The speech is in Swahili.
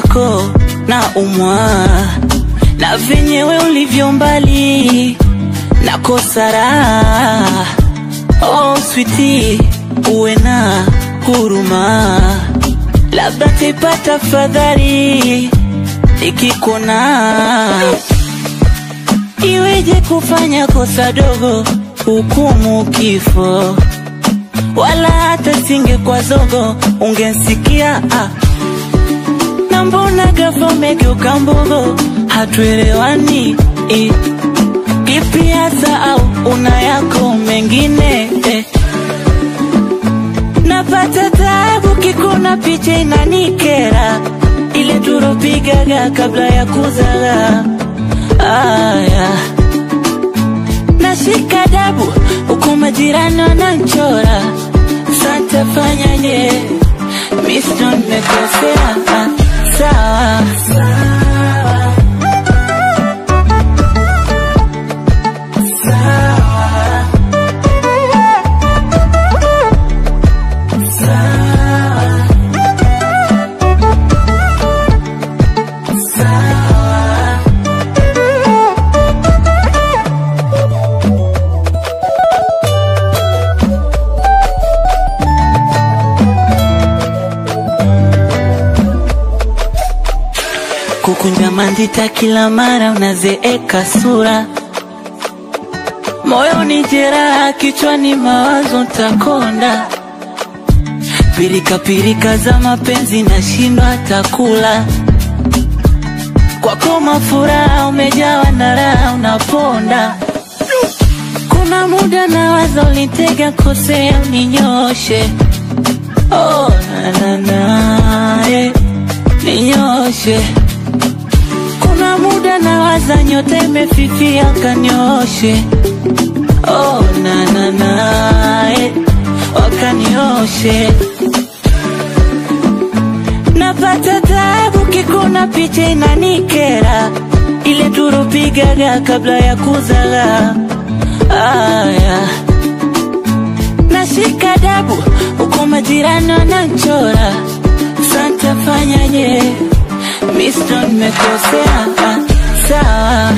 mwenzako na umwa, na venyewe ulivyo mbali na kosara. Oh sweetie, uwe na huruma, labda tipata fadhali ikikona. Iweje kufanya kosa dogo hukumu kifo, wala hata singe kwa zogo ungensikia. Na mbona ghafla umegeuka mbogo, hatuelewani kipi hasa, au una yako mengine Napata taabu kikuna picha inanikera, ile turopigaga kabla ya kuzaga. Nashika dabu huku majirani wananchora, sasa fanyaje? Misto nimekosea, sawa kukunja mandita kila mara unazeeka sura, moyo ni jeraha, kichwani mawazo takonda. Pirika pirika za mapenzi nashindwa takula, kwako mafuraha umejawa na raha unaponda. Kuna muda na wazo ulitega kosea uninyoshe, oh na na ninyoshe. Kuna muda na waza nyota imefifia kanyoshe, oh na na wakanyoshe. Napata taabu kikuna picha inanikera, ile turopigaga kabla ya kuzaga. Nashika dabu huku majirani wananchora, sasa fanyaje? Misto nimekosea, sawa